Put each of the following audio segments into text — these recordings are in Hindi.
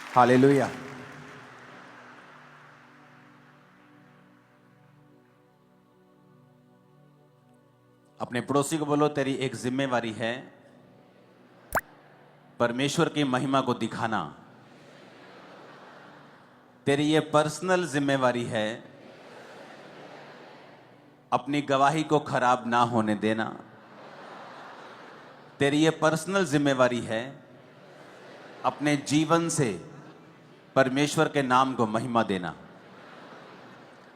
हालेलुया। अपने पड़ोसी को बोलो, तेरी एक जिम्मेवारी है परमेश्वर की महिमा को दिखाना। तेरी ये पर्सनल जिम्मेवारी है अपनी गवाही को खराब ना होने देना। तेरी ये पर्सनल जिम्मेवारी है अपने जीवन से परमेश्वर के नाम को महिमा देना।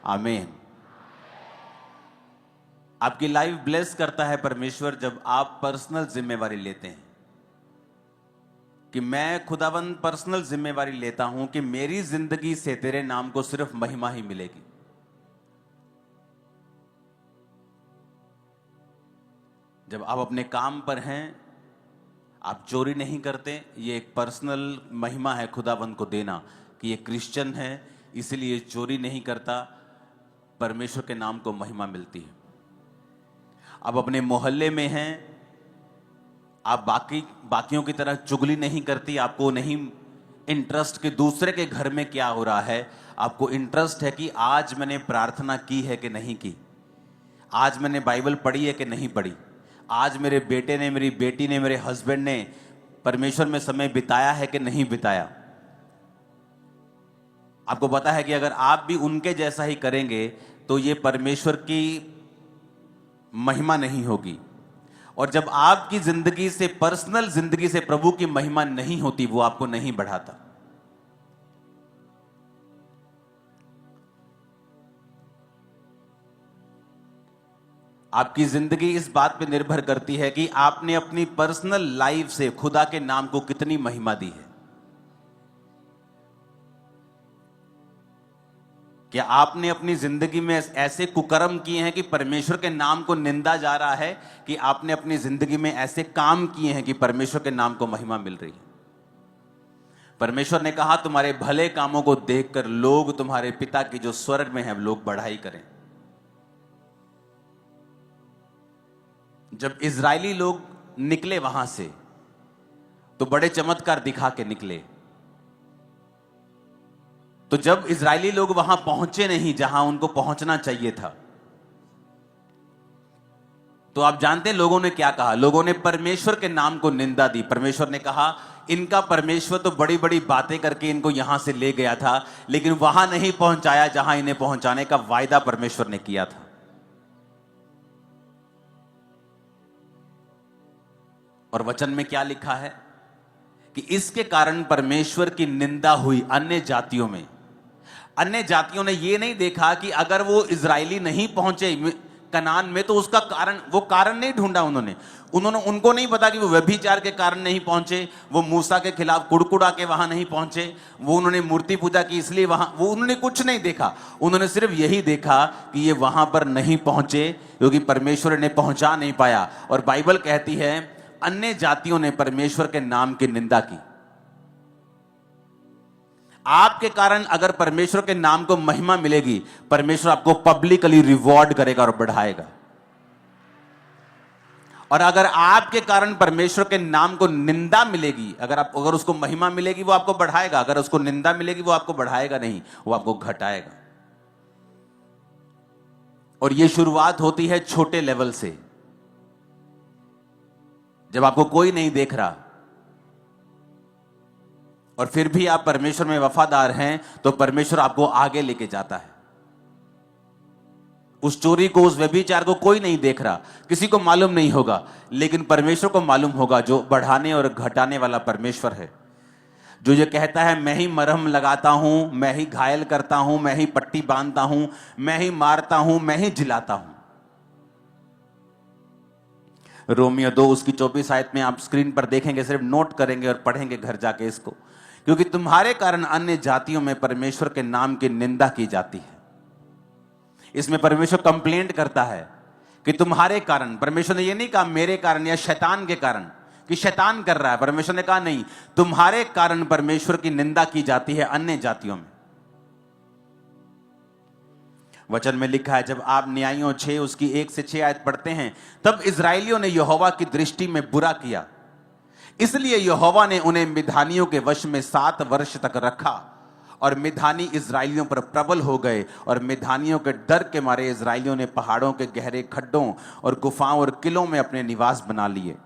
आमीन। आपकी लाइफ ब्लेस करता है परमेश्वर जब आप पर्सनल जिम्मेवारी लेते हैं कि मैं खुदावंद पर्सनल जिम्मेवारी लेता हूं कि मेरी जिंदगी से तेरे नाम को सिर्फ महिमा ही मिलेगी। जब आप अपने काम पर हैं, आप चोरी नहीं करते, ये एक पर्सनल महिमा है खुदावंद को देना कि ये क्रिश्चियन है इसलिए चोरी नहीं करता, परमेश्वर के नाम को महिमा मिलती है। आप अपने मोहल्ले में हैं, आप बाकियों की तरह चुगली नहीं करती, आपको नहीं इंटरेस्ट कि दूसरे के घर में क्या हो रहा है, आपको इंटरेस्ट है कि आज मैंने प्रार्थना की है कि नहीं की, आज मैंने बाइबल पढ़ी है कि नहीं पढ़ी, आज मेरे बेटे ने, मेरी बेटी ने, मेरे हस्बैंड ने परमेश्वर में समय बिताया है कि नहीं बिताया। आपको पता है कि अगर आप भी उनके जैसा ही करेंगे तो ये परमेश्वर की महिमा नहीं होगी। और जब आपकी जिंदगी से, पर्सनल जिंदगी से प्रभु की महिमा नहीं होती, वो आपको नहीं बढ़ाता। आपकी जिंदगी इस बात पे निर्भर करती है कि आपने अपनी पर्सनल लाइफ से खुदा के नाम को कितनी महिमा दी है। क्या आपने अपनी जिंदगी में ऐसे कुकर्म किए हैं कि परमेश्वर के नाम को निंदा जा रहा है, कि आपने अपनी जिंदगी में ऐसे काम किए हैं कि परमेश्वर के नाम को महिमा मिल रही है। परमेश्वर ने कहा तुम्हारे भले कामों को देखकर लोग तुम्हारे पिता की जो स्वर्ग में है लोग बढ़ाई करें। जब इजरायली लोग निकले वहां से तो बड़े चमत्कार दिखा के निकले। तो जब इजरायली लोग वहां पहुंचे नहीं जहां उनको पहुंचना चाहिए था, तो आप जानते हैं लोगों ने क्या कहा? लोगों ने परमेश्वर के नाम को निंदा दी। परमेश्वर ने कहा इनका परमेश्वर तो बड़ी बड़ी बातें करके इनको यहां से ले गया था, लेकिन वहां नहीं पहुंचाया जहां इन्हें पहुंचाने का वायदा परमेश्वर ने किया था। और वचन में क्या लिखा है कि इसके कारण परमेश्वर की निंदा हुई अन्य जातियों में। अन्य जातियों ने यह नहीं देखा कि अगर वो इजरायली नहीं पहुंचे कनान में तो उसका कारण, वो कारण नहीं ढूंढा उनको नहीं पता कि वो व्यभिचार के कारण नहीं पहुंचे, वो मूसा के खिलाफ कुड़कुड़ा के वहां नहीं पहुंचे, वो उन्होंने मूर्ति पूजा की इसलिए वहां, वो उन्होंने कुछ नहीं देखा। उन्होंने सिर्फ यही देखा कि ये वहां पर नहीं पहुंचे क्योंकि परमेश्वर ने पहुंचा नहीं पाया। और बाइबल कहती है अन्य जातियों ने परमेश्वर के नाम की निंदा की। आपके कारण अगर परमेश्वर के नाम को महिमा मिलेगी, परमेश्वर आपको पब्लिकली रिवॉर्ड करेगा और बढ़ाएगा। और अगर आपके कारण परमेश्वर के नाम को निंदा मिलेगी, अगर उसको महिमा मिलेगी वो आपको बढ़ाएगा, अगर उसको निंदा मिलेगी वो आपको बढ़ाएगा नहीं, वो आपको घटाएगा। और यह शुरुआत होती है छोटे लेवल से। जब आपको कोई नहीं देख रहा और फिर भी आप परमेश्वर में वफादार हैं, तो परमेश्वर आपको आगे लेके जाता है। उस चोरी को, उस व्यभिचार को कोई नहीं देख रहा, किसी को मालूम नहीं होगा, लेकिन परमेश्वर को मालूम होगा, जो बढ़ाने और घटाने वाला परमेश्वर है। जो ये कहता है मैं ही मरहम लगाता हूं, मैं ही घायल करता हूं, मैं ही पट्टी बांधता हूं, मैं ही मारता हूं, मैं ही जिलाता हूं। रोमियो 2 उसकी 24 आयत में आप स्क्रीन पर देखेंगे, सिर्फ नोट करेंगे और पढ़ेंगे घर जाके इसको। क्योंकि तुम्हारे कारण अन्य जातियों में परमेश्वर के नाम की निंदा की जाती है। इसमें परमेश्वर कंप्लेंट करता है कि तुम्हारे कारण। परमेश्वर ने यह नहीं कहा मेरे कारण या शैतान के कारण कि शैतान कर रहा है। परमेश्वर ने कहा नहीं, तुम्हारे कारण परमेश्वर की निंदा की जाती है अन्य जातियों में। वचन में लिखा है, जब आप न्यायियों 6 उसकी 1 से 6 आयत पढ़ते हैं, तब इजरायलियों ने यहोवा की दृष्टि में बुरा किया। इसलिए यहोवा ने उन्हें मिद्यानियों के वश में 7 वर्ष तक रखा और मिद्यानी इजराइलियों पर प्रबल हो गए। और मिद्यानियों के डर के मारे इजराइलियों ने पहाड़ों के गहरे खड्डों और गुफाओं और किलों में अपने निवास बना लिए।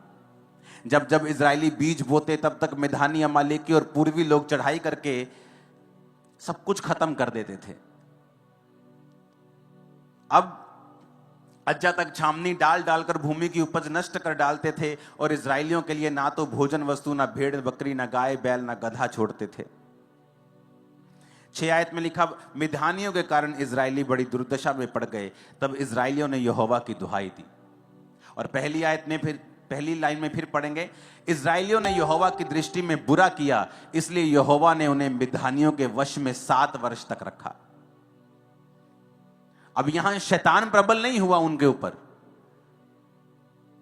जब जब इजरायली बीज बोते तब तक मिद्यानी, अमालेकी और पूर्वी लोग चढ़ाई करके सब कुछ खत्म कर देते थे। अब अज्जा तक छावनी डाल डालकर भूमि की उपज नष्ट कर डालते थे और इजरायलियों के लिए ना तो भोजन वस्तु, ना भेड़ बकरी, ना गाय बैल, ना गधा छोड़ते थे। 6 आयत में लिखा, मिद्यानियों के कारण इजरायली बड़ी दुर्दशा में पड़ गए। तब इजरायलियों ने यहोवा की दुहाई दी। और पहली लाइन में फिर पढ़ेंगे, इजरायलियों ने यहोवा की दृष्टि में बुरा किया, इसलिए यहोवा ने उन्हें मिद्यानियों के वश में 7 वर्ष तक रखा। अब यहां शैतान प्रबल नहीं हुआ उनके ऊपर।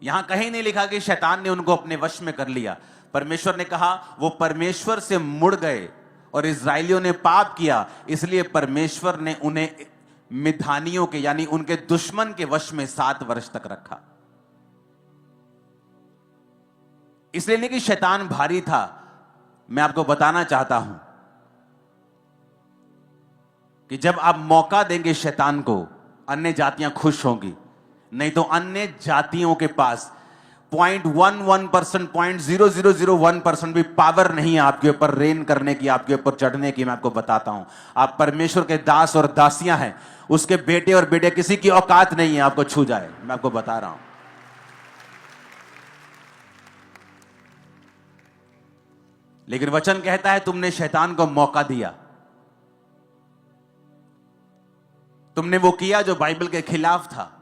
यहां कहीं नहीं लिखा कि शैतान ने उनको अपने वश में कर लिया। परमेश्वर ने कहा वो परमेश्वर से मुड़ गए और इजरायलियों ने पाप किया, इसलिए परमेश्वर ने उन्हें मिद्यानियों के यानी उनके दुश्मन के वश में 7 वर्ष तक रखा। इसलिए नहीं कि शैतान भारी था। मैं आपको बताना चाहता हूं कि जब आप मौका देंगे शैतान को, अन्य जातियां खुश होंगी। नहीं तो अन्य जातियों के पास 0.11%, 0.0001% भी पावर नहीं है आपके ऊपर रेन करने की, आपके ऊपर चढ़ने की। मैं आपको बताता हूं, आप परमेश्वर के दास और दासियां हैं। उसके बेटे और बेटे किसी की औकात नहीं है आपको छू जाए। मैं आपको बता रहा हूं। लेकिन वचन कहता है तुमने शैतान को मौका दिया। तुमने वो किया जो बाइबल के खिलाफ था।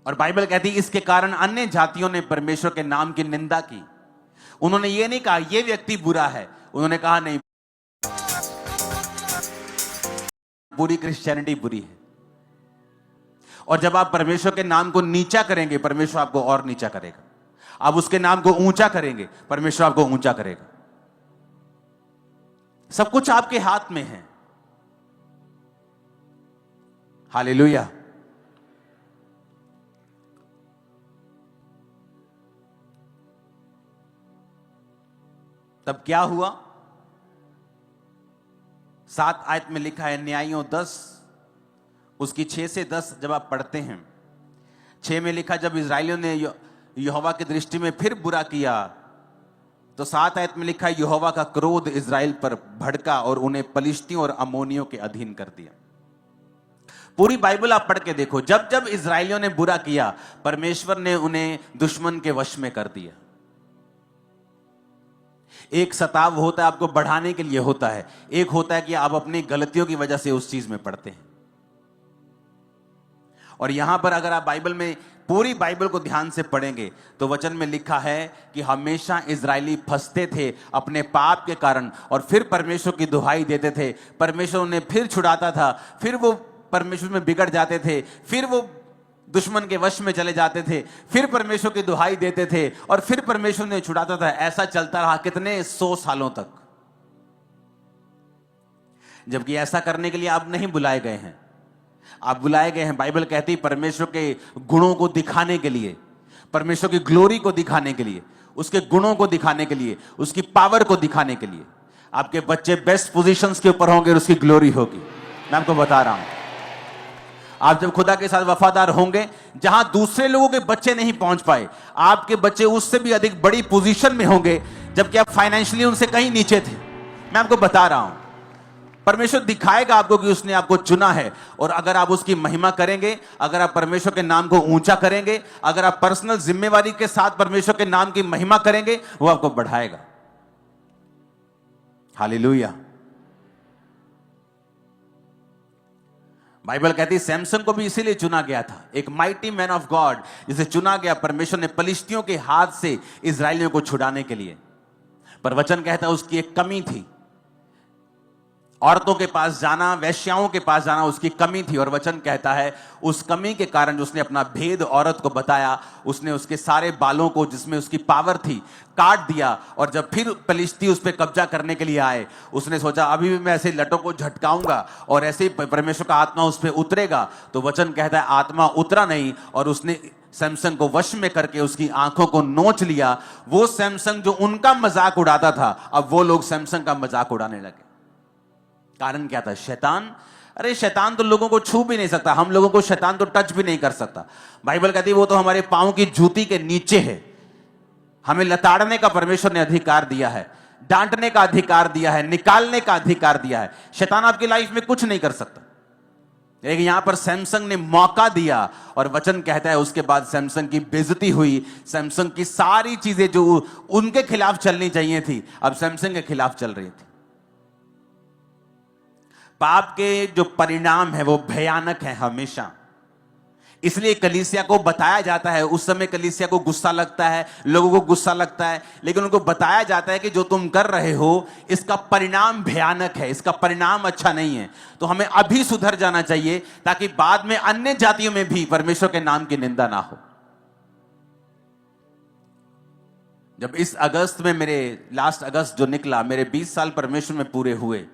और बाइबल कहती है इसके कारण अन्य जातियों ने परमेश्वर के नाम की निंदा की। उन्होंने ये नहीं कहा ये व्यक्ति बुरा है, उन्होंने कहा नहीं, पूरी क्रिश्चियनिटी बुरी है। और जब आप परमेश्वर के नाम को नीचा करेंगे, परमेश्वर आपको और नीचा करेगा। आप उसके नाम को ऊंचा करेंगे, परमेश्वर आपको ऊंचा करेगा। सब कुछ आपके हाथ में है। हालेलुया। तब क्या हुआ? 7 आयत में लिखा है, न्यायियों 10 उसकी 6 से 10 जब आप पढ़ते हैं, 6 में लिखा जब इजरायलियों ने यहोवा की दृष्टि में फिर बुरा किया, तो 7 आयत में लिखा है यहोवा का क्रोध इजराइल पर भड़का और उन्हें पलिश्तियों और अमोनियों के अधीन कर दिया। पूरी बाइबल आप पढ़ के देखो, जब जब इजरायलियों ने बुरा किया, परमेश्वर ने उन्हें दुश्मन के वश में कर दिया। एक सताव होता है आपको बढ़ाने के लिए होता है, एक होता है कि आप अपनी गलतियों की वजह से उस चीज में पड़ते हैं। और यहां पर अगर आप बाइबल में पूरी बाइबल को ध्यान से पढ़ेंगे तो वचन में लिखा है कि हमेशा इजरायली फंसते थे अपने पाप के कारण, और फिर परमेश्वर की दुहाई देते थे। परमेश्वर उन्हें फिर छुड़ाता था, फिर वो परमेश्वर में बिगड़ जाते थे, फिर वो दुश्मन के वश में चले जाते थे, फिर परमेश्वर की दुहाई देते थे और फिर परमेश्वर ने छुड़ाता था। ऐसा चलता रहा कितने 100 सालों तक। जबकि ऐसा करने के लिए आप नहीं बुलाए गए हैं। आप बुलाए गए हैं, बाइबल कहती है, परमेश्वर के गुणों को दिखाने के लिए, परमेश्वर की ग्लोरी को दिखाने के लिए, उसके गुणों को दिखाने के लिए, उसकी पावर को दिखाने के लिए। आपके बच्चे बेस्ट पोजीशंस के ऊपर होंगे और उसकी ग्लोरी होगी। मैं आपको बता रहा हूं, आप जब खुदा के साथ वफादार होंगे, जहां दूसरे लोगों के बच्चे नहीं पहुंच पाए, आपके बच्चे उससे भी अधिक बड़ी पोजीशन में होंगे, जबकि आप फाइनेंशियली उनसे कहीं नीचे थे। मैं आपको बता रहा हूं, परमेश्वर दिखाएगा आपको कि उसने आपको चुना है। और अगर आप उसकी महिमा करेंगे, अगर आप परमेश्वर के नाम को ऊंचा करेंगे, अगर आप पर्सनल जिम्मेवारी के साथ परमेश्वर के नाम की महिमा करेंगे, वो आपको बढ़ाएगा। हालेलुया। बाइबल कहती है सैमसन को भी इसीलिए चुना गया था, एक माइटी मैन ऑफ गॉड जिसे चुना गया परमेश्वर ने पलिश्तियों के हाथ से इजरायलियों को छुड़ाने के लिए। पर वचन कहता है उसकी एक कमी थी, औरतों के पास जाना, वैश्याओं के पास जाना, उसकी कमी थी। और वचन कहता है उस कमी के कारण उसने अपना भेद औरत को बताया, उसने उसके सारे बालों को जिसमें उसकी पावर थी काट दिया। और जब फिर पलिश्ती उस पर कब्जा करने के लिए आए, उसने सोचा अभी भी मैं ऐसे लटों को झटकाऊंगा और ऐसे ही परमेश्वर का आत्मा उस पर उतरेगा। तो वचन कहता है आत्मा उतरा नहीं और उसने सैमसंग को वश में करके उसकी आंखों को नोच लिया। वो सैमसंग जो उनका मजाक उड़ाता था, अब वो लोग सैमसंग का मजाक उड़ाने लगे। कारण क्या था? शैतान। अरे शैतान तो लोगों को छू भी नहीं सकता, हम लोगों को शैतान तो टच भी नहीं कर सकता। बाइबल कहती है वो तो हमारे पांव की जूती के नीचे है। हमें लताड़ने का परमेश्वर ने अधिकार दिया है, डांटने का अधिकार दिया है, निकालने का अधिकार दिया है। शैतान आपकी लाइफ में कुछ नहीं कर सकता। लेकिन यहां पर सैमसंग ने मौका दिया और वचन कहता है उसके बाद सैमसंग की बेइज्जती हुई। सैमसंग की सारी चीजें जो उनके खिलाफ चलनी चाहिए थी, अब सैमसंग के खिलाफ चल रही थी। पाप के जो परिणाम है वो भयानक है हमेशा। इसलिए कलीसिया को बताया जाता है, उस समय कलीसिया को गुस्सा लगता है, लोगों को गुस्सा लगता है, लेकिन उनको बताया जाता है कि जो तुम कर रहे हो इसका परिणाम भयानक है, इसका परिणाम अच्छा नहीं है। तो हमें अभी सुधर जाना चाहिए ताकि बाद में अन्य जातियों में भी परमेश्वर के नाम की निंदा ना हो। जब इस अगस्त में लास्ट अगस्त जो निकला, मेरे 20 साल परमेश्वर में पूरे हुए।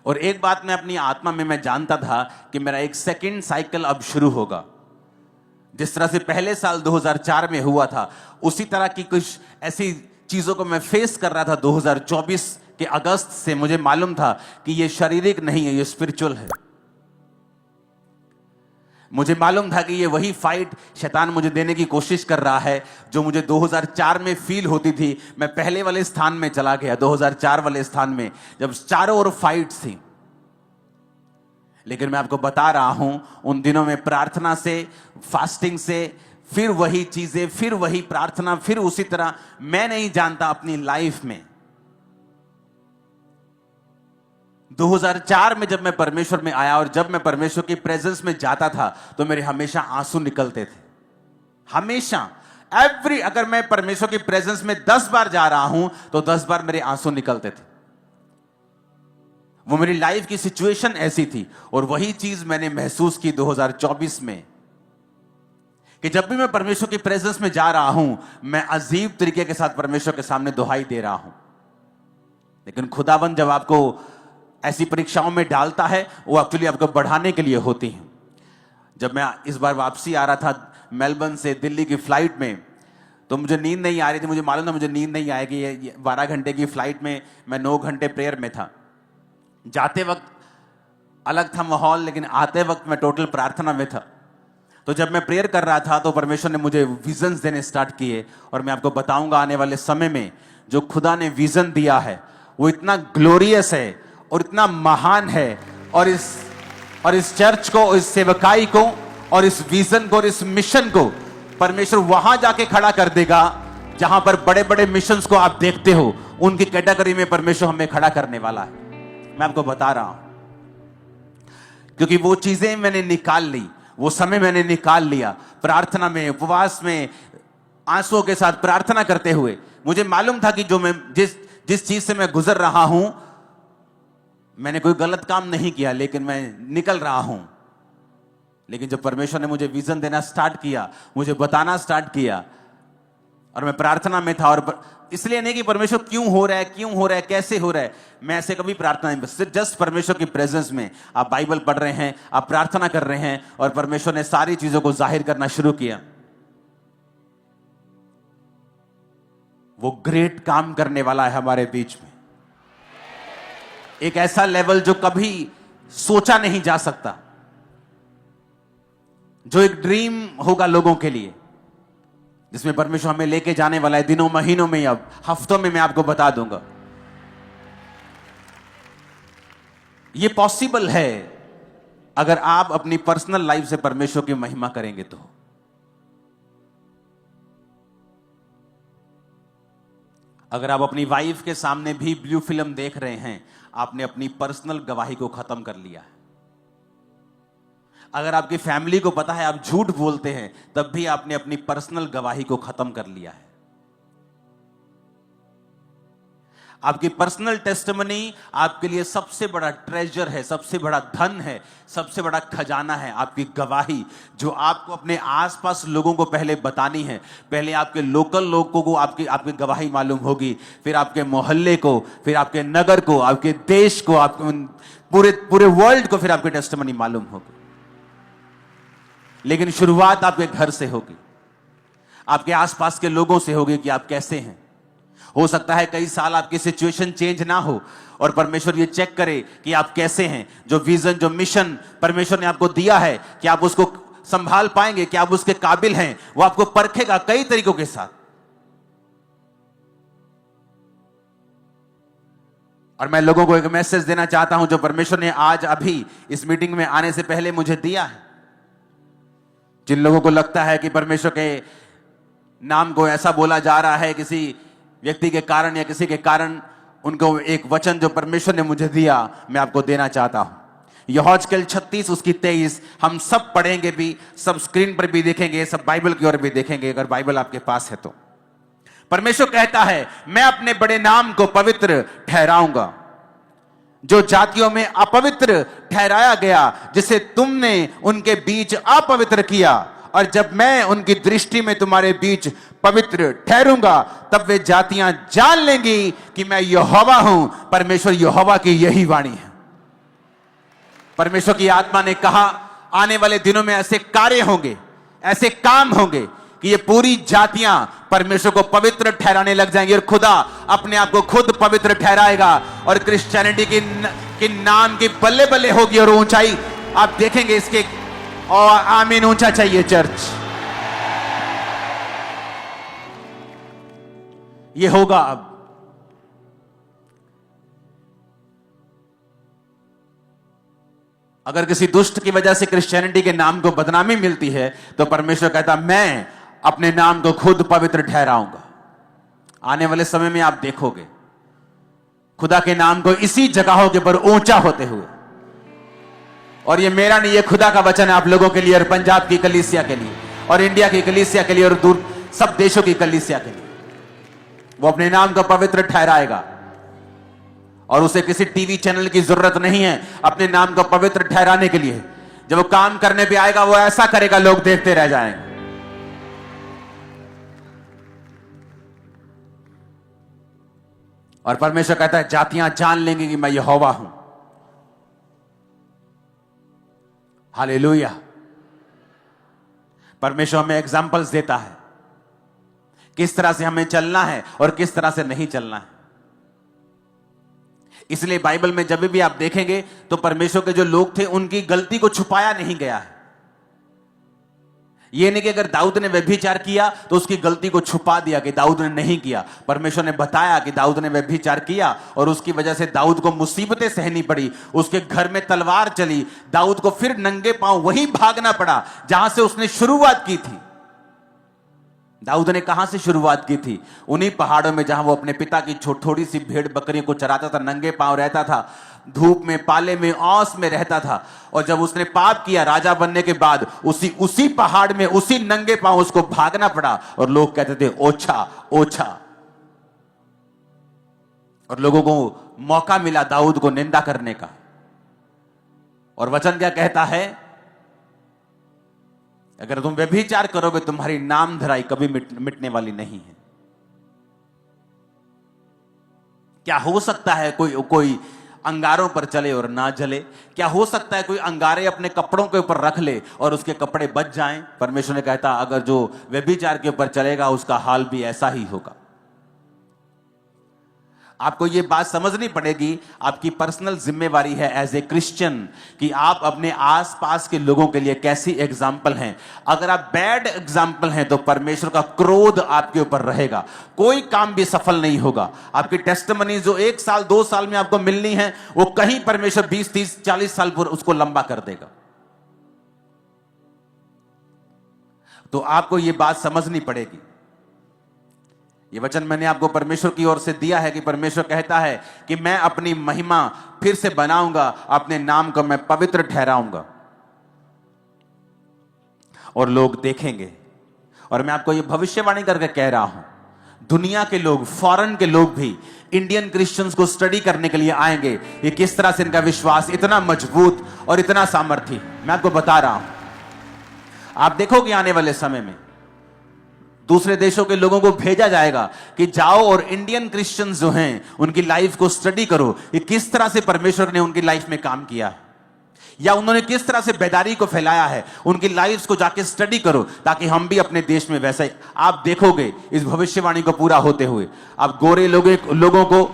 और एक बात मैं अपनी आत्मा में मैं जानता था कि मेरा एक सेकंड साइकिल अब शुरू होगा। जिस तरह से पहले साल 2004 में हुआ था, उसी तरह की कुछ ऐसी चीजों को मैं फेस कर रहा था 2024 के अगस्त से। मुझे मालूम था कि ये शारीरिक नहीं है, ये स्पिरिचुअल है। मुझे मालूम था कि ये वही फाइट शैतान मुझे देने की कोशिश कर रहा है जो मुझे 2004 में फील होती थी। मैं पहले वाले स्थान में चला गया, 2004 वाले स्थान में, जब चारों ओर फाइट्स थी। लेकिन मैं आपको बता रहा हूं, उन दिनों में प्रार्थना से, फास्टिंग से, फिर वही चीजें, फिर वही प्रार्थना, फिर उसी तरह, मैं नहीं जानता अपनी लाइफ में 2004 में जब मैं परमेश्वर में आया और जब मैं परमेश्वर की प्रेजेंस में जाता था तो मेरे हमेशा आंसू निकलते थे। हमेशा अगर मैं परमेश्वर की प्रेजेंस में 10 बार जा रहा हूं तो 10 बार मेरे आंसू निकलते थे। वो मेरी लाइफ की सिचुएशन ऐसी थी। और वही चीज मैंने महसूस की 2024 में कि जब भी मैं परमेश्वर की प्रेजेंस में जा रहा हूं, मैं अजीब तरीके के साथ परमेश्वर के सामने दुहाई दे रहा हूं। लेकिन खुदाबंद जब आपको ऐसी परीक्षाओं में डालता है, वो एक्चुअली आपको बढ़ाने के लिए होती है। जब मैं इस बार वापसी आ रहा था मेलबर्न से दिल्ली की फ्लाइट में, तो मुझे नींद नहीं आ रही थी। मुझे मालूम था मुझे नींद नहीं आएगी। ये 12 घंटे की फ्लाइट में मैं 9 घंटे प्रेयर में था। जाते वक्त अलग था माहौल, लेकिन आते वक्त मैं टोटल प्रार्थना में था। तो जब मैं प्रेयर कर रहा था तो परमेश्वर ने मुझे विजन्स देने स्टार्ट किए। और मैं आपको बताऊंगा आने वाले समय में जो खुदा ने विजन दिया है वो इतना ग्लोरियस है और इतना महान है। और इस चर्च को, इस सेवकाई को, और इस विजन को और इस मिशन को परमेश्वर वहां जाके खड़ा कर देगा जहां पर बड़े बड़े मिशंस को आप देखते हो, उनकी कैटेगरी में परमेश्वर हमें खड़ा करने वाला है। मैं आपको बता रहा हूं क्योंकि वो चीजें मैंने निकाल ली, वो समय मैंने निकाल लिया। प्रार्थना में, उपवास में, आंसुओं के साथ प्रार्थना करते हुए मुझे मालूम था कि जो मैं जिस चीज से मैं गुजर रहा हूं, मैंने कोई गलत काम नहीं किया, लेकिन मैं निकल रहा हूं। लेकिन जब परमेश्वर ने मुझे विजन देना स्टार्ट किया, मुझे बताना स्टार्ट किया, और मैं प्रार्थना में था। और इसलिए नहीं कि परमेश्वर क्यों हो रहा है, कैसे हो रहा है, मैं ऐसे कभी प्रार्थना नहीं, बस जस्ट परमेश्वर की प्रेजेंस में आप बाइबल पढ़ रहे हैं, आप प्रार्थना कर रहे हैं, और परमेश्वर ने सारी चीजों को जाहिर करना शुरू किया। वो ग्रेट काम करने वाला है हमारे बीच में, एक ऐसा लेवल जो कभी सोचा नहीं जा सकता, जो एक ड्रीम होगा लोगों के लिए, जिसमें परमेश्वर हमें लेके जाने वाला है दिनों, महीनों में, अब हफ्तों में। मैं आपको बता दूंगा ये पॉसिबल है अगर आप अपनी पर्सनल लाइफ से परमेश्वर की महिमा करेंगे तो। अगर आप अपनी वाइफ के सामने भी ब्लू फिल्म देख रहे हैं, आपने अपनी पर्सनल गवाही को खत्म कर लिया है। अगर आपकी फैमिली को पता है आप झूठ बोलते हैं, तब भी आपने अपनी पर्सनल गवाही को खत्म कर लिया है। आपकी पर्सनल टेस्टिमनी आपके लिए सबसे बड़ा ट्रेजर है, सबसे बड़ा धन है, सबसे बड़ा खजाना है। आपकी गवाही जो आपको अपने आसपास लोगों को पहले बतानी है। पहले आपके लोकल लोगों को आपकी गवाही मालूम होगी, फिर आपके मोहल्ले को, फिर आपके नगर को, आपके देश को, आपके पूरे वर्ल्ड को फिर आपकी टेस्टिमनी मालूम होगी। लेकिन शुरुआत आपके घर से होगी। आपके आसपास के लोगों से होगी कि आप कैसे हैं। हो सकता है कई साल आपकी सिचुएशन चेंज ना हो और परमेश्वर ये चेक करे कि आप कैसे हैं। जो विजन, जो मिशन परमेश्वर ने आपको दिया है, कि आप उसको संभाल पाएंगे, कि आप उसके काबिल हैं, वो आपको परखेगा कई तरीकों के साथ। और मैं लोगों को एक मैसेज देना चाहता हूं जो परमेश्वर ने आज अभी इस मीटिंग में आने से पहले मुझे दिया है। जिन लोगों को लगता है कि परमेश्वर के नाम को ऐसा बोला जा रहा है किसी व्यक्ति के कारण या किसी के कारण, उनको एक वचन जो परमेश्वर ने मुझे दिया मैं आपको देना चाहता हूं। यहोजकेल 36 उसकी 23 हम सब पढ़ेंगे भी, सब स्क्रीन पर भी देखेंगे, सब बाइबल की ओर भी देखेंगे अगर बाइबल आपके पास है तो। परमेश्वर कहता है, मैं अपने बड़े नाम को पवित्र ठहराऊंगा। जो जातियों में अपवित्र ठहराया गया, जिसे तुमने उनके बीच अपवित्र किया, और जब मैं उनकी दृष्टि में तुम्हारे बीच पवित्र ठहरूंगा, तब वे जातियां जान लेंगी कि मैं यहोवा हूं। परमेश्वर यहोवा की यही वाणी है। परमेश्वर की आत्मा ने कहा, आने वाले दिनों में ऐसे कार्य होंगे, ऐसे काम होंगे कि ये पूरी जातियां परमेश्वर को पवित्र ठहराने लग जाएंगी, और खुदा अपने आप को खुद पवित्र ठहराएगा, और क्रिश्चियनिटी की नाम की बल्ले बल्ले होगी और ऊंचाई आप देखेंगे इसके। और आमीन ऊंचा चाहिए चर्च। ये होगा अब। अगर किसी दुष्ट की वजह से क्रिश्चियनिटी के नाम को बदनामी मिलती है तो परमेश्वर कहता, मैं अपने नाम को खुद पवित्र ठहराऊंगा। आने वाले समय में आप देखोगे खुदा के नाम को इसी जगहों के ऊपर ऊंचा होते हुए। और ये मेरा नहीं, ये खुदा का वचन है आप लोगों के लिए, और पंजाब की कलीसिया के लिए, और इंडिया की कलीसिया के लिए, और दूर सब देशों की कलीसिया के लिए। वो अपने नाम को पवित्र ठहराएगा, और उसे किसी टीवी चैनल की जरूरत नहीं है अपने नाम को पवित्र ठहराने के लिए। जब वो काम करने पे आएगा वो ऐसा करेगा, लोग देखते रह जाएंगे। और परमेश्वर कहता है, जातियां जान लेंगी कि मैं यहोवा हूं। हालेलुया। परमेश्वर हमें एग्जाम्पल्स देता है किस तरह से हमें चलना है और किस तरह से नहीं चलना है। इसलिए बाइबल में जब भी आप देखेंगे तो परमेश्वर के जो लोग थे उनकी गलती को छुपाया नहीं गया है। यह नहीं कि अगर दाऊद ने व्यभिचार किया तो उसकी गलती को छुपा दिया कि दाऊद ने नहीं किया। परमेश्वर ने बताया कि दाऊद ने व्यभिचार किया और उसकी वजह से दाऊद को मुसीबतें सहनी पड़ी, उसके घर में तलवार चली, दाऊद को फिर नंगे पांव वहीं भागना पड़ा जहां से उसने शुरुआत की थी। दाऊद ने कहां से शुरुआत की थी? उन्हीं पहाड़ों में जहां वो अपने पिता की थोड़ी सी भेड़ बकरियों को चराता था, नंगे पांव रहता था, धूप में, पाले में, औस में रहता था। और जब उसने पाप किया राजा बनने के बाद, उसी पहाड़ में उसी नंगे पांव उसको भागना पड़ा, और लोग कहते थे ओछा ओछा। और लोगों को मौका मिला दाऊद को निंदा करने का। और वचन क्या कहता है? अगर तुम व्यभिचार करोगे तुम्हारी नाम धराई कभी मिटने वाली नहीं है। क्या हो सकता है कोई अंगारों पर चले और ना जले? क्या हो सकता है कोई अंगारे अपने कपड़ों के ऊपर रख ले और उसके कपड़े बच जाएं? परमेश्वर ने कहता अगर जो व्यभिचार के ऊपर चलेगा उसका हाल भी ऐसा ही होगा। आपको यह बात समझनी पड़ेगी, आपकी पर्सनल जिम्मेवारी है एज ए क्रिश्चियन कि आप अपने आसपास के लोगों के लिए कैसी एग्जाम्पल हैं। अगर आप बैड एग्जाम्पल हैं तो परमेश्वर का क्रोध आपके ऊपर रहेगा, कोई काम भी सफल नहीं होगा। आपकी टेस्टिमनी जो 1 साल 2 साल में आपको मिलनी है वो कहीं परमेश्वर 20 30 40 साल पर उसको लंबा कर देगा। तो आपको यह बात समझनी पड़ेगी। ये वचन मैंने आपको परमेश्वर की ओर से दिया है कि परमेश्वर कहता है कि मैं अपनी महिमा फिर से बनाऊंगा, अपने नाम को मैं पवित्र ठहराऊंगा और लोग देखेंगे। और मैं आपको ये भविष्यवाणी करके कह रहा हूं, दुनिया के लोग, फॉरेन के लोग भी इंडियन क्रिश्चियंस को स्टडी करने के लिए आएंगे कि किस तरह से इनका विश्वास इतना मजबूत और इतना सामर्थ्य। मैं आपको बता रहा हूं, आप देखोगे आने वाले समय में दूसरे देशों के लोगों को भेजा जाएगा कि जाओ और इंडियन क्रिश्चियंस जो हैं उनकी लाइफ को स्टडी करो कि किस तरह से परमेश्वर ने उनकी लाइफ में काम किया। या उन्होंने किस तरह से बेदारी को फैलाया है, उनकी लाइफ्स को जाके स्टडी करो, ताकि हम भी अपने देश में वैसा ही आप देखोगे इस भविष्यवाणी को पूरा होते हुए। आप गोरे लोगों को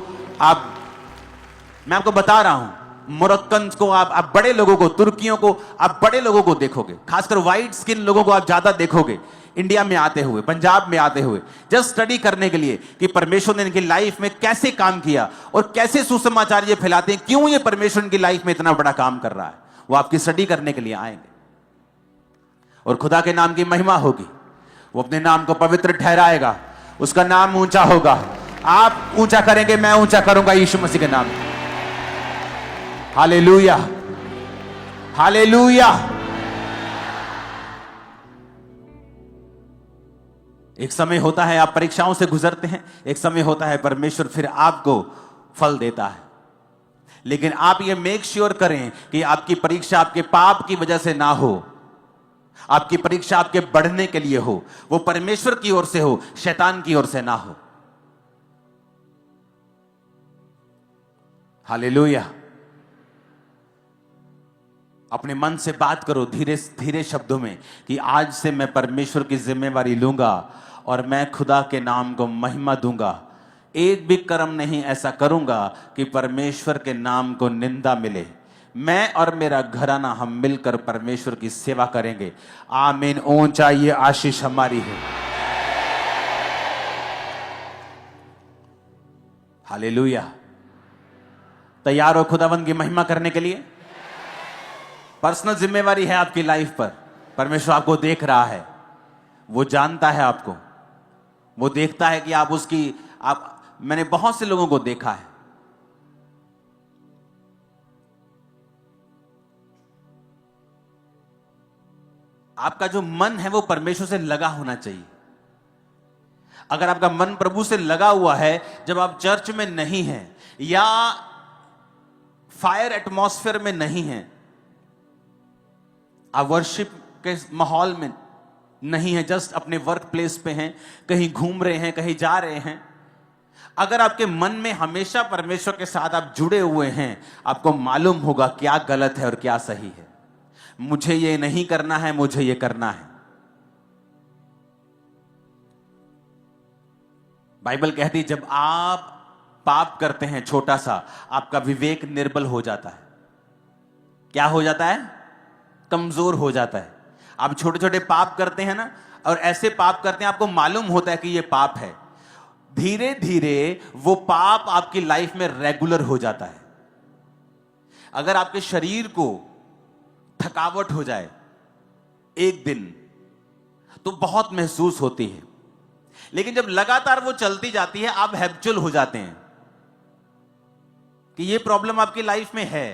मैं आपको बता रहा हूं, मोरक्कन को आप बड़े लोगों को, तुर्कियों को, आप बड़े लोगों को देखोगे, खासकर व्हाइट स्किन लोगों को आप ज्यादा देखोगे इंडिया में आते हुए, पंजाब में आते हुए, जस्ट स्टडी करने के लिए कि परमेश्वर ने इनकी लाइफ में कैसे काम किया और कैसे सुसमाचार ये फैलाते हैं, क्यों ये परमेश्वर इनकी लाइफ में इतना बड़ा काम कर रहा है। वो आपकी स्टडी करने के लिए आएंगे और खुदा के नाम की महिमा होगी। वो अपने नाम को पवित्र ठहराएगा, उसका नाम ऊंचा होगा। आप ऊंचा करेंगे, मैं ऊंचा करूंगा यीशु मसीह के नाम में। Hallelujah, hallelujah. एक समय होता है आप परीक्षाओं से गुजरते हैं, एक समय होता है परमेश्वर फिर आपको फल देता है। लेकिन आप ये मेक श्योर करें कि आपकी परीक्षा आपके पाप की वजह से ना हो, आपकी परीक्षा आपके बढ़ने के लिए हो, वो परमेश्वर की ओर से हो, शैतान की ओर से ना हो। हालेलुया। अपने मन से बात करो धीरे धीरे शब्दों में कि आज से मैं परमेश्वर की जिम्मेवारी लूंगा और मैं खुदा के नाम को महिमा दूंगा। एक भी कर्म नहीं ऐसा करूंगा कि परमेश्वर के नाम को निंदा मिले। मैं और मेरा घराना हम मिलकर परमेश्वर की सेवा करेंगे। आमीन। ऊंचा ये आशीष हमारी है। हालेलुया। तैयार हो खुदावंद की महिमा करने के लिए? पर्सनल जिम्मेवारी है आपकी लाइफ पर। परमेश्वर आपको देख रहा है, वो जानता है आपको, वो देखता है कि आप उसकी मैंने बहुत से लोगों को देखा है, आपका जो मन है वो परमेश्वर से लगा होना चाहिए। अगर आपका मन प्रभु से लगा हुआ है, जब आप चर्च में नहीं हैं या फायर एटमॉस्फेयर में नहीं हैं, आप वर्शिप के माहौल में नहीं है, जस्ट अपने वर्क प्लेस पे हैं, कहीं घूम रहे हैं, कहीं जा रहे हैं, अगर आपके मन में हमेशा परमेश्वर के साथ आप जुड़े हुए हैं, आपको मालूम होगा क्या गलत है और क्या सही है। मुझे ये नहीं करना है, मुझे ये करना है। बाइबल कहती जब आप पाप करते हैं छोटा सा, आपका विवेक निर्बल हो जाता है। क्या हो जाता है? कमजोर हो जाता है। आप छोटे छोटे पाप करते हैं ना, और ऐसे पाप करते हैं आपको मालूम होता है कि ये पाप है, धीरे धीरे वो पाप आपकी लाइफ में रेगुलर हो जाता है। अगर आपके शरीर को थकावट हो जाए एक दिन तो बहुत महसूस होती है, लेकिन जब लगातार वो चलती जाती है आप हैबिचुअल हो जाते हैं कि ये प्रॉब्लम आपकी लाइफ में है।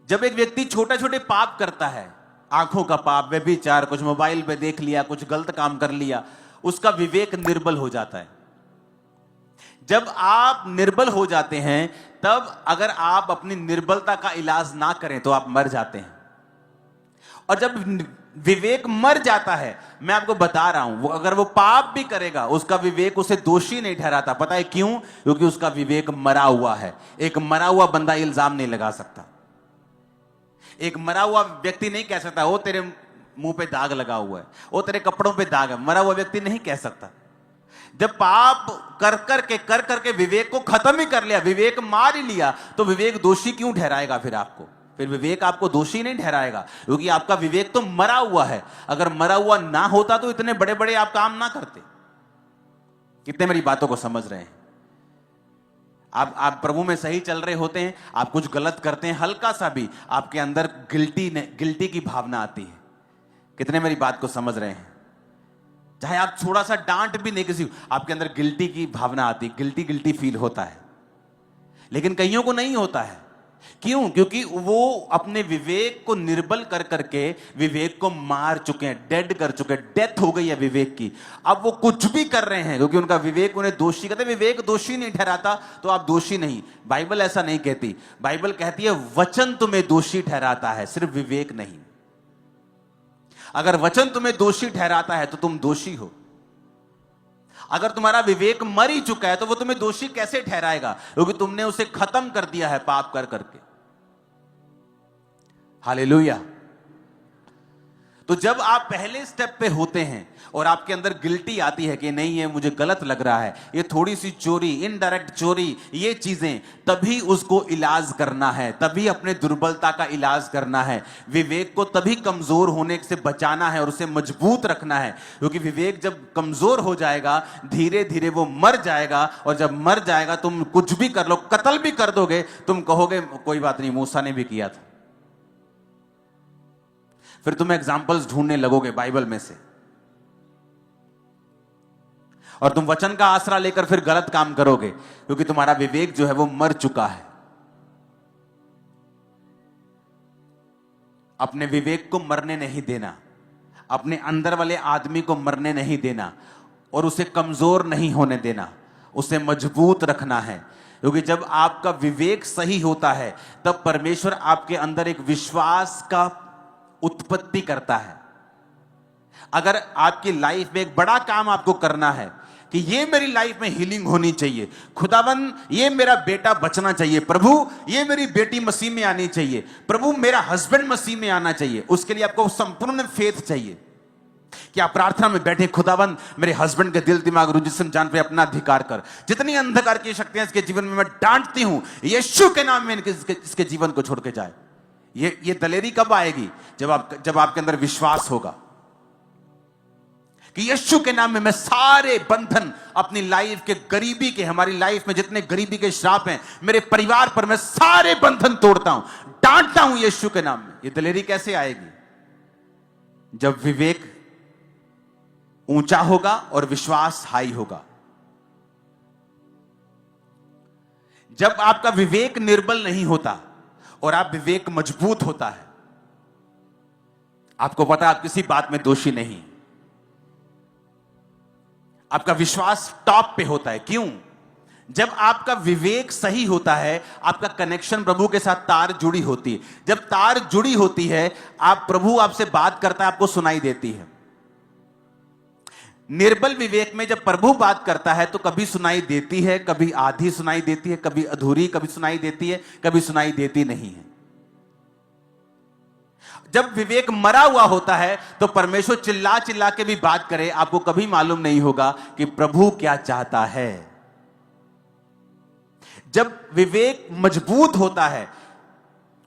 जब एक व्यक्ति छोटे छोटे पाप करता है, आंखों का पाप, व्यभिचार, कुछ मोबाइल पे देख लिया, कुछ गलत काम कर लिया, उसका विवेक निर्बल हो जाता है। जब आप निर्बल हो जाते हैं, तब अगर आप अपनी निर्बलता का इलाज ना करें तो आप मर जाते हैं। और जब विवेक मर जाता है, मैं आपको बता रहा हूं, वो अगर वो पाप भी करेगा, उसका विवेक उसे दोषी नहीं ठहराता। पता है क्यों? क्योंकि उसका विवेक मरा हुआ है। एक मरा हुआ बंदा इल्जाम नहीं लगा सकता। एक मरा हुआ व्यक्ति नहीं कह सकता ओ तेरे मुंह पे दाग लगा हुआ है, ओ तेरे कपड़ों पे दाग है। मरा हुआ व्यक्ति नहीं कह सकता। जब पाप कर करके विवेक को खत्म ही कर लिया, विवेक मार ही लिया, तो विवेक दोषी क्यों ठहराएगा फिर आपको? फिर विवेक आपको दोषी नहीं ठहराएगा, क्योंकि आपका विवेक तो मरा हुआ है। अगर मरा हुआ ना होता तो इतने बड़े बड़े आप काम ना करते। कितने मेरी बातों को समझ रहे हैं? आप प्रभु में सही चल रहे होते हैं, आप कुछ गलत करते हैं, हल्का सा भी आपके अंदर गिल्टी की भावना आती है। कितने मेरी बात को समझ रहे हैं? चाहे आप थोड़ा सा डांट भी नहीं किसी, आपके अंदर गिल्टी की भावना आती, गिल्टी फील होता है। लेकिन कईयों को नहीं होता है। क्यों? क्योंकि वो अपने विवेक को निर्बल कर करके विवेक को मार चुके हैं, डेड कर चुके हैं, डेथ हो गई है विवेक की। अब वो कुछ भी कर रहे हैं क्योंकि उनका विवेक उन्हें दोषी कहते हैं। विवेक दोषी नहीं ठहराता तो आप दोषी नहीं। बाइबल ऐसा नहीं कहती। बाइबल कहती है वचन तुम्हें दोषी ठहराता है, सिर्फ विवेक नहीं। अगर वचन तुम्हें दोषी ठहराता है तो तुम दोषी हो। अगर तुम्हारा विवेक मर ही चुका है तो वो तुम्हें दोषी कैसे ठहराएगा, क्योंकि तुमने उसे खत्म कर दिया है पाप कर करके। हालेलुया। तो जब आप पहले स्टेप पे होते हैं और आपके अंदर गिल्टी आती है कि नहीं, ये मुझे गलत लग रहा है, ये थोड़ी सी चोरी, इनडायरेक्ट चोरी, ये चीजें, तभी उसको इलाज करना है, तभी अपने दुर्बलता का इलाज करना है। विवेक को तभी कमजोर होने से बचाना है और उसे मजबूत रखना है, क्योंकि विवेक जब कमजोर हो जाएगा धीरे धीरे वो मर जाएगा, और जब मर जाएगा तुम कुछ भी कर लो, कत्ल भी कर दोगे, तुम कहोगे कोई बात नहीं, मूसा ने भी किया था। फिर तुम एग्जाम्पल्स ढूंढने लगोगे बाइबल में से, और तुम वचन का आसरा लेकर फिर गलत काम करोगे, क्योंकि तुम्हारा विवेक जो है वो मर चुका है। अपने विवेक को मरने नहीं देना, अपने अंदर वाले आदमी को मरने नहीं देना, और उसे कमजोर नहीं होने देना, उसे मजबूत रखना है। क्योंकि जब आपका विवेक सही होता है तब परमेश्वर आपके अंदर एक विश्वास का उत्पत्ति करता है। अगर आपकी लाइफ में एक बड़ा काम आपको करना है कि ये मेरी लाइफ में हीलिंग होनी चाहिए, खुदावन ये मेरा बेटा बचना चाहिए, प्रभु ये मेरी बेटी मसीह में आनी चाहिए, प्रभु मेरा हस्बैंड मसीह में आना चाहिए, उसके लिए आपको संपूर्ण फेथ चाहिए कि आप प्रार्थना में बैठे, खुदावन मेरे हस्बैंड के दिल दिमाग रुझ जिस्म जान पे अपना अधिकार कर, जितनी अंधकार की शक्तियां इसके जीवन में मैं डांटती हूं, यीशु के नाम में इसके जीवन को छोड़ के जाए। ये दलेरी कब आएगी? जब आपके अंदर विश्वास होगा कि यीशु के नाम में मैं सारे बंधन अपनी लाइफ के, गरीबी के, हमारी लाइफ में जितने गरीबी के श्राप हैं मेरे परिवार पर, मैं सारे बंधन तोड़ता हूं, डांटता हूं यीशु के नाम में। ये दलेरी कैसे आएगी? जब विवेक ऊंचा होगा और विश्वास हाई होगा। जब आपका विवेक निर्बल नहीं होता और आप विवेक मजबूत होता है, आपको पता है आप किसी बात में दोषी नहीं, आपका विश्वास टॉप पे होता है। क्यों? जब आपका विवेक सही होता है, आपका कनेक्शन प्रभु के साथ तार जुड़ी होती है। जब तार जुड़ी होती है, प्रभु आपसे बात करता है, आपको सुनाई देती है। निर्बल विवेक में जब प्रभु बात करता है तो कभी सुनाई देती है, कभी आधी सुनाई देती है, कभी अधूरी, कभी सुनाई देती है, कभी सुनाई देती नहीं है। जब विवेक मरा हुआ होता है तो परमेश्वर चिल्ला चिल्ला के भी बात करे, आपको कभी मालूम नहीं होगा कि प्रभु क्या चाहता है। जब विवेक मजबूत होता है,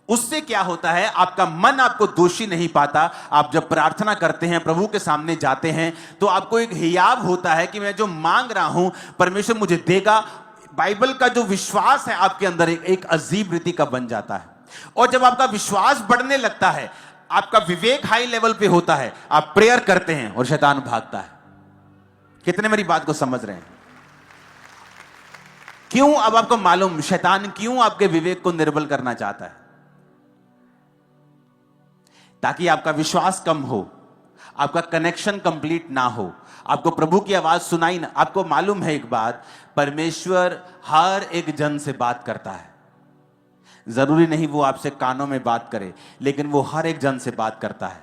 उससे क्या होता है, आपका मन आपको दोषी नहीं पाता। आप जब प्रार्थना करते हैं, प्रभु के सामने जाते हैं, तो आपको एक हियाव होता है कि मैं जो मांग रहा हूं परमेश्वर मुझे देगा। बाइबल का जो विश्वास है आपके अंदर एक अजीब रीति का बन जाता है। और जब आपका विश्वास बढ़ने लगता है, आपका विवेक हाई लेवल पे होता है, आप प्रेयर करते हैं और शैतान भागता है। कितने मेरी बात को समझ रहे हैं? क्यों? अब आपको मालूम शैतान क्यों आपके विवेक को निर्बल करना चाहता है? ताकि आपका विश्वास कम हो, आपका कनेक्शन कंप्लीट ना हो, आपको प्रभु की आवाज सुनाई ना। आपको मालूम है एक बात, परमेश्वर हर एक जन से बात करता है। जरूरी नहीं वो आपसे कानों में बात करे, लेकिन वो हर एक जन से बात करता है।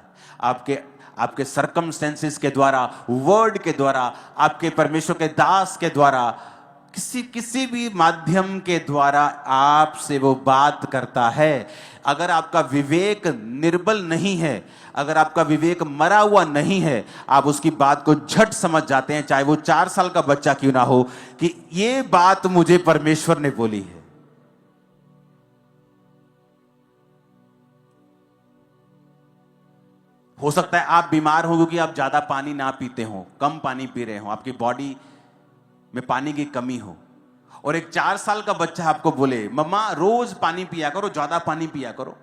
आपके सर्कमस्टेंसेस के द्वारा, वर्ड के द्वारा, आपके परमेश्वर के दास के द्वारा, किसी भी माध्यम के द्वारा आपसे वो बात करता है। अगर आपका विवेक निर्बल नहीं है, अगर आपका विवेक मरा हुआ नहीं है, आप उसकी बात को झट समझ जाते हैं, चाहे वो 4 साल का बच्चा क्यों ना हो, कि ये बात मुझे परमेश्वर ने बोली है। हो सकता है आप बीमार हो क्योंकि आप ज्यादा पानी ना पीते हो, कम पानी पी रहे हो, आपकी बॉडी में पानी की कमी हो, और एक 4 साल का बच्चा आपको बोले मम्मा रोज पानी पिया करो, ज्यादा पानी पिया करो,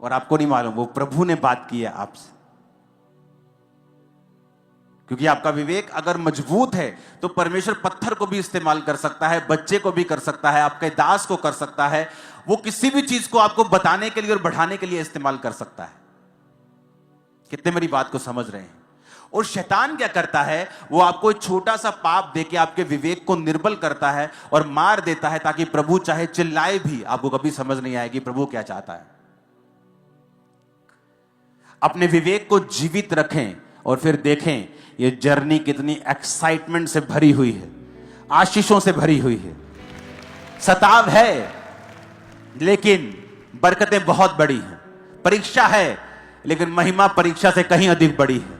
और आपको नहीं मालूम वो प्रभु ने बात की है आपसे। क्योंकि आपका विवेक अगर मजबूत है तो परमेश्वर पत्थर को भी इस्तेमाल कर सकता है, बच्चे को भी कर सकता है, आपके दास को कर सकता है। वो किसी भी चीज को आपको बताने के लिए और बढ़ाने के लिए इस्तेमाल कर सकता है। कितने मेरी बात को समझ रहे हैं? और शैतान क्या करता है, वो आपको एक छोटा सा पाप देके आपके विवेक को निर्बल करता है और मार देता है, ताकि प्रभु चाहे चिल्लाए भी आपको कभी समझ नहीं आएगी प्रभु क्या चाहता है। अपने विवेक को जीवित रखें और फिर देखें ये जर्नी कितनी एक्साइटमेंट से भरी हुई है, आशीषों से भरी हुई है। सताव है लेकिन बरकतें बहुत बड़ी हैं। परीक्षा है लेकिन महिमा परीक्षा से कहीं अधिक बड़ी है।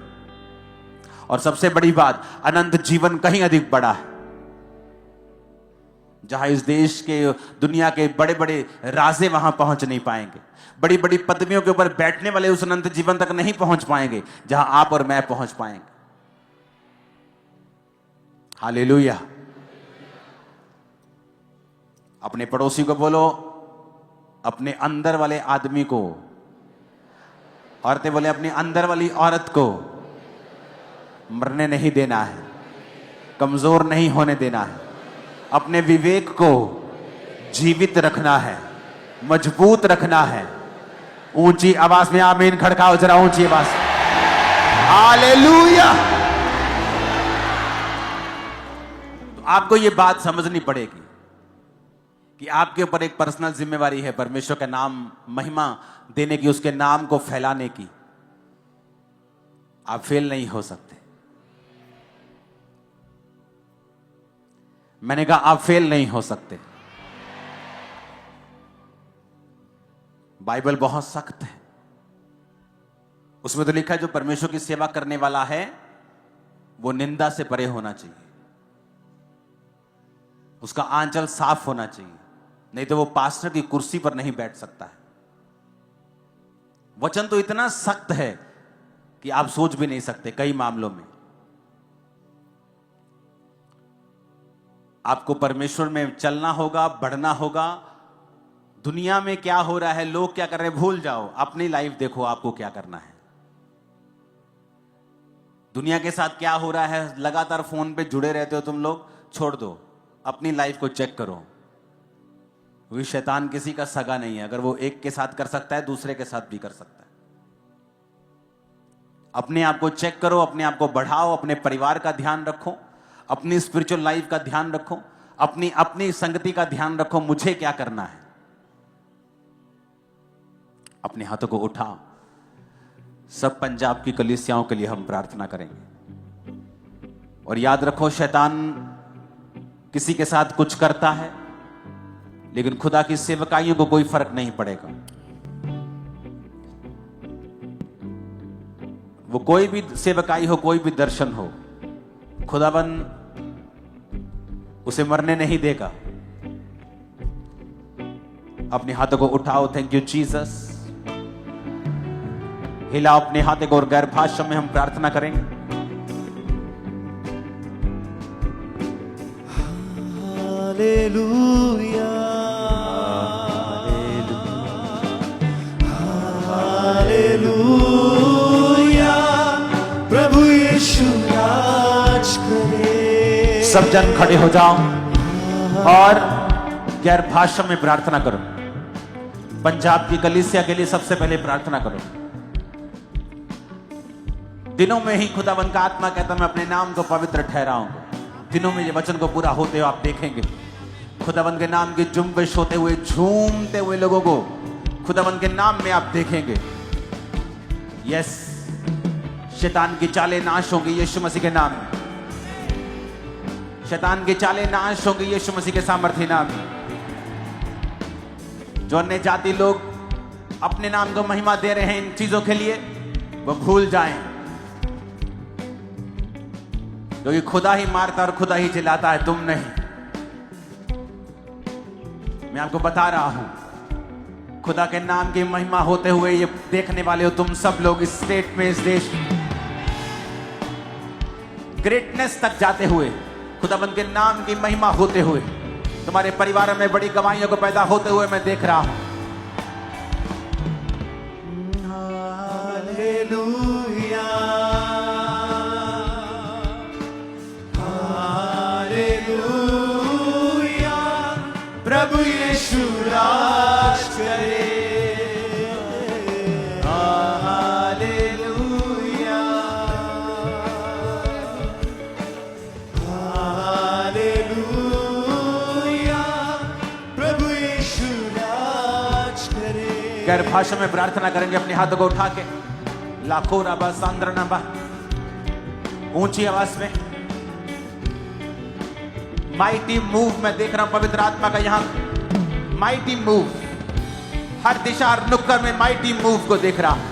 और सबसे बड़ी बात, अनंत जीवन कहीं अधिक बड़ा है। जहां इस देश के, दुनिया के बड़े बड़े राजे वहां पहुंच नहीं पाएंगे, बड़ी बड़ी पदवियों के ऊपर बैठने वाले उस अनंत जीवन तक नहीं पहुंच पाएंगे जहां आप और मैं पहुंच पाएंगे। हालेलुया। अपने पड़ोसी को बोलो, अपने अंदर वाले आदमी को, औरतें बोले अपनी अंदर वाली औरत को मरने नहीं देना है, कमजोर नहीं होने देना है, अपने विवेक को जीवित रखना है, मजबूत रखना है। ऊंची आवाज में आमीन खड़काओ जरा, ऊंची आवाज। हालेलुया। तो आपको यह बात समझनी पड़ेगी कि आपके ऊपर एक पर्सनल जिम्मेवारी है परमेश्वर का नाम महिमा देने की, उसके नाम को फैलाने की। आप फेल नहीं हो सकते। मैंने कहा आप फेल नहीं हो सकते। बाइबल बहुत सख्त है, उसमें तो लिखा है जो परमेश्वर की सेवा करने वाला है वो निंदा से परे होना चाहिए, उसका आंचल साफ होना चाहिए, नहीं तो वो पास्टर की कुर्सी पर नहीं बैठ सकता है। वचन तो इतना सख्त है कि आप सोच भी नहीं सकते। कई मामलों में आपको परमेश्वर में चलना होगा, बढ़ना होगा। दुनिया में क्या हो रहा है, लोग क्या कर रहे हैं, भूल जाओ, अपनी लाइफ देखो आपको क्या करना है। दुनिया के साथ क्या हो रहा है, लगातार फोन पे जुड़े रहते हो तुम लोग, छोड़ दो, अपनी लाइफ को चेक करो। वो शैतान किसी का सगा नहीं है, अगर वो एक के साथ कर सकता है दूसरे के साथ भी कर सकता है। अपने आप को चेक करो, अपने आप को बढ़ाओ, अपने परिवार का ध्यान रखो, अपनी स्पिरिचुअल लाइफ का ध्यान रखो, अपनी संगति का ध्यान रखो। मुझे क्या करना है, अपने हाथों को उठाओ। सब पंजाब की कलीसियाओं के लिए हम प्रार्थना करेंगे। और याद रखो, शैतान किसी के साथ कुछ करता है लेकिन खुदा की सेवकाइयों को कोई फर्क नहीं पड़ेगा। वो कोई भी सेवकाई हो, कोई भी दर्शन हो, खुदावन उसे मरने नहीं देगा। अपने हाथों को उठाओ। Thank you Jesus. हिलाओ अपने हाथों को और गैर भाषा में हम प्रार्थना करेंगे। हालेलुया, हालेलुया, प्रभु यीशु राज करे। सब जन खड़े हो जाओ और गैर भाषा में प्रार्थना करो। पंजाब की कलीसिया के लिए सबसे पहले प्रार्थना करो। दिनों में ही खुदावन का आत्मा कहता मैं अपने नाम को पवित्र ठहराऊंगा। दिनों में ये वचन को पूरा होते हुए आप देखेंगे खुदावन के नाम की जुम्बिश होते हुए, झूमते हुए लोगों को खुदावन के नाम में आप देखेंगे। यस, शैतान की चालें नाश होंगी यीशु मसीह के नाम में। शैतान की चालें नाश होंगी यीशु मसीह के सामर्थ्य नाम में। जो अन्य जाति लोग अपने नाम को महिमा दे रहे हैं इन चीजों के लिए, वो भूल जाएं, क्योंकि खुदा ही मारता और खुदा ही जिलाता है, तुम नहीं। मैं आपको बता रहा हूं, खुदा के नाम की महिमा होते हुए ये देखने वाले हो तुम सब लोग, इस स्टेट में, इस देश में ग्रेटनेस तक जाते हुए, खुदाबंद के नाम की महिमा होते हुए, तुम्हारे परिवार में बड़ी गवाहियों को पैदा होते हुए मैं देख रहा हूं। हालेलुया, हालेलुया, प्रभु यीशु राज करे। हालेलुया, हालेलुया, प्रभु यीशु राज करे। गैर भाषा में प्रार्थना करेंगे अपने हाथों को उठा के। लाखों रबा सांद्रनबा ऊंची आवाज में माइटी मूव मैं देख रहा हूं पवित्र आत्मा का यहां माइटी मूव हर दिशा हर नुक्कड़ में माइटी मूव को देख रहा हूं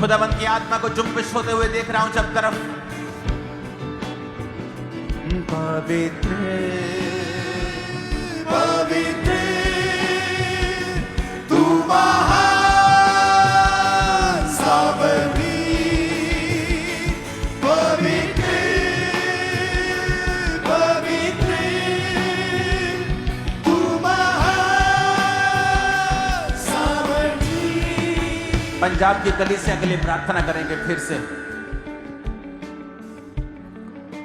खुदावंत की आत्मा को जुम्बिश होते हुए देख रहा हूं सब तरफ पवित्र पवित्र तू महान सावरी पवित्र पवित्र तू महान सावरी। पंजाब की कलीसिया के लिए प्रार्थना करेंगे फिर से